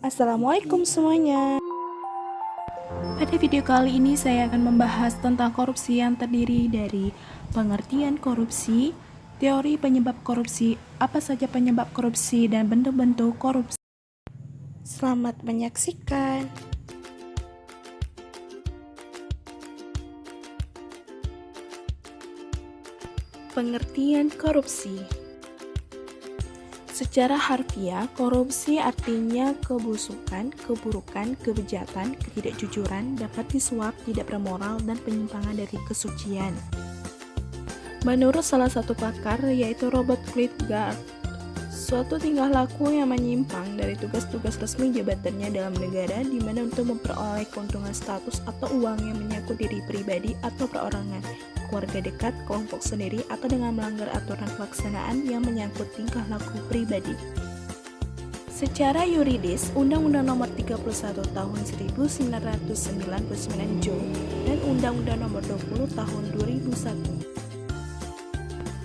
Assalamualaikum semuanya. Pada video kali ini saya akan membahas tentang korupsi yang terdiri dari pengertian korupsi, teori penyebab korupsi, apa saja penyebab korupsi, dan bentuk-bentuk korupsi. Selamat menyaksikan. Pengertian korupsi. Secara harfiah, korupsi artinya kebusukan, keburukan, kebejatan, ketidakjujuran, dapat disuap, tidak bermoral, dan penyimpangan dari kesucian. Menurut salah satu pakar, yaitu Robert Klitgard, suatu tingkah laku yang menyimpang dari tugas-tugas resmi jabatannya dalam negara di mana untuk memperoleh keuntungan status atau uang yang menyangkut diri pribadi atau perorangan, keluarga dekat, kelompok sendiri, atau dengan melanggar aturan pelaksanaan yang menyangkut tingkah laku pribadi. Secara yuridis, Undang-Undang Nomor 31 Tahun 1999 JOB dan Undang-Undang Nomor 20 Tahun 2001.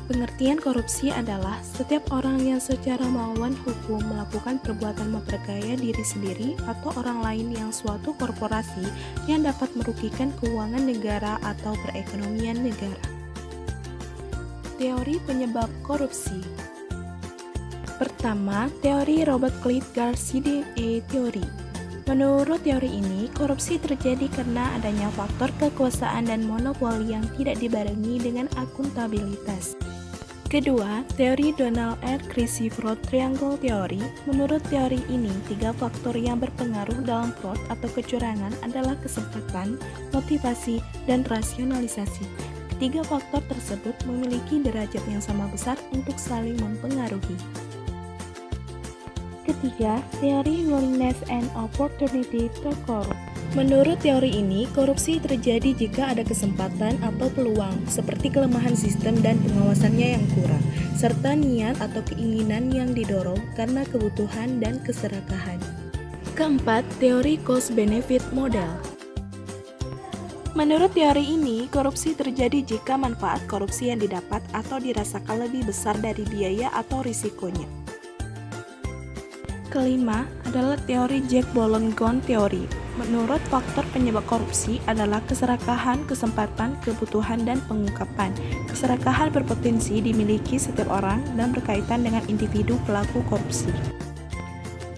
Pengertian korupsi adalah setiap orang yang secara melawan hukum melakukan perbuatan memperkaya diri sendiri atau orang lain yang suatu korporasi yang dapat merugikan keuangan negara atau perekonomian negara. Teori penyebab korupsi. Pertama, teori Robert Klitgard CDA teori. Menurut teori ini, korupsi terjadi karena adanya faktor kekuasaan dan monopoli yang tidak dibarengi dengan akuntabilitas. Kedua, teori Donald R. Creasy Fraud Triangle Theory. Menurut teori ini, tiga faktor yang berpengaruh dalam fraud atau kecurangan adalah kesempatan, motivasi, dan rasionalisasi. Ketiga faktor tersebut memiliki derajat yang sama besar untuk saling mempengaruhi. Ketiga, teori willingness and opportunity to corrupt. Menurut teori ini, korupsi terjadi jika ada kesempatan atau peluang, seperti kelemahan sistem dan pengawasannya yang kurang, serta niat atau keinginan yang didorong karena kebutuhan dan keserakahan. Keempat, teori cost-benefit model. Menurut teori ini, korupsi terjadi jika manfaat korupsi yang didapat atau dirasakan lebih besar dari biaya atau risikonya. Kelima adalah teori Jack Boulogne Theory. Menurut faktor penyebab korupsi adalah keserakahan, kesempatan, kebutuhan, dan pengungkapan. Keserakahan berpotensi dimiliki setiap orang dan berkaitan dengan individu pelaku korupsi.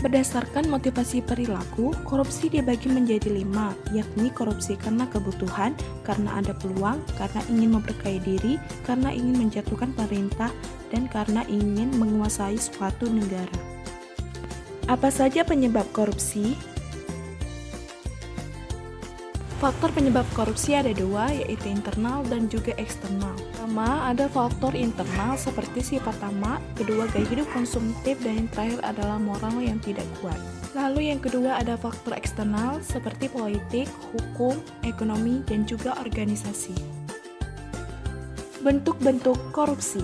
Berdasarkan motivasi perilaku, korupsi dibagi menjadi 5, yakni korupsi karena kebutuhan, karena ada peluang, karena ingin memperkaya diri, karena ingin menjatuhkan pemerintah, dan karena ingin menguasai suatu negara. Apa saja penyebab korupsi? Faktor penyebab korupsi ada dua, yaitu internal dan juga eksternal. Pertama, ada faktor internal seperti sifat tamak, kedua gaya hidup konsumtif, dan yang terakhir adalah moral yang tidak kuat. Lalu yang kedua ada faktor eksternal seperti politik, hukum, ekonomi, dan juga organisasi. Bentuk-bentuk korupsi.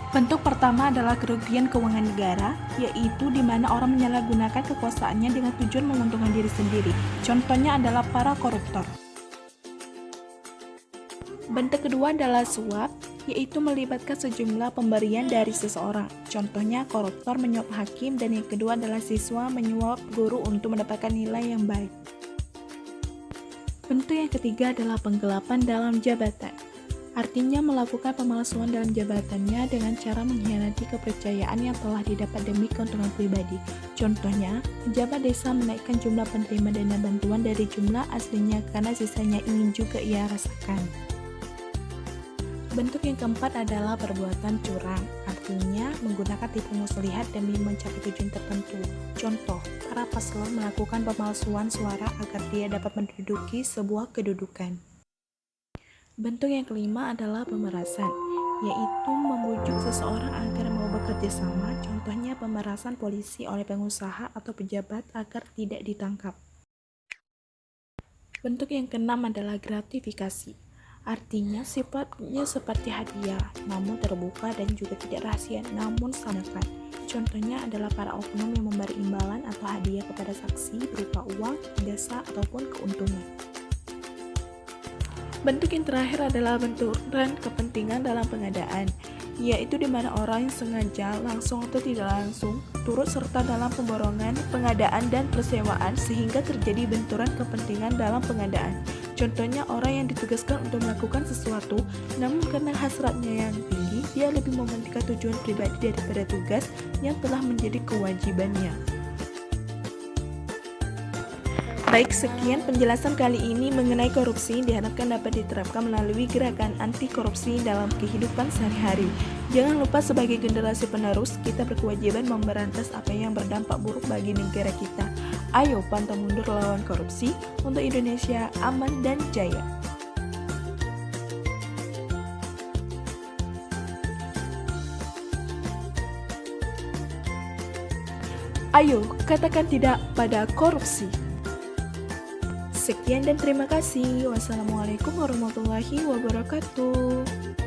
Bentuk pertama adalah kerugian keuangan negara, yaitu di mana orang menyalahgunakan kekuasaannya dengan tujuan menguntungkan diri sendiri. Contohnya adalah para koruptor. Bentuk kedua adalah suap, yaitu melibatkan sejumlah pemberian dari seseorang. Contohnya koruptor menyuap hakim, dan yang kedua adalah siswa menyuap guru untuk mendapatkan nilai yang baik. Bentuk yang ketiga adalah penggelapan dalam jabatan. Artinya melakukan pemalsuan dalam jabatannya dengan cara mengkhianati kepercayaan yang telah didapat demi keuntungan pribadi. Contohnya, pejabat desa menaikkan jumlah penerima dana bantuan dari jumlah aslinya karena sisanya ingin juga ia rasakan. Bentuk yang keempat adalah perbuatan curang, artinya menggunakan tipu muslihat demi mencapai tujuan tertentu. Contoh, para paslon melakukan pemalsuan suara agar dia dapat menduduki sebuah kedudukan. Bentuk yang kelima adalah pemerasan, yaitu membujuk seseorang agar mau bekerja sama, contohnya pemerasan polisi oleh pengusaha atau pejabat agar tidak ditangkap. Bentuk yang keenam adalah gratifikasi, artinya sifatnya seperti hadiah, namun terbuka dan juga tidak rahasia, namun samakan. Contohnya adalah para oknum yang memberi imbalan atau hadiah kepada saksi berupa uang, jasa, ataupun keuntungan. Bentuk yang terakhir adalah benturan kepentingan dalam pengadaan, yaitu di mana orang yang sengaja, langsung atau tidak langsung, turut serta dalam pemborongan, pengadaan, dan persewaan sehingga terjadi benturan kepentingan dalam pengadaan. Contohnya orang yang ditugaskan untuk melakukan sesuatu, namun karena hasratnya yang tinggi, dia lebih mementingkan tujuan pribadi daripada tugas yang telah menjadi kewajibannya. Baik, sekian penjelasan kali ini mengenai korupsi. Diharapkan dapat diterapkan melalui gerakan anti korupsi dalam kehidupan sehari-hari. Jangan lupa sebagai generasi penerus, kita berkewajiban memberantas apa yang berdampak buruk bagi negara kita. Ayo pantang mundur lawan korupsi untuk Indonesia aman dan jaya. Ayo katakan tidak pada korupsi. Sekian dan terima kasih. Wassalamualaikum warahmatullahi wabarakatuh.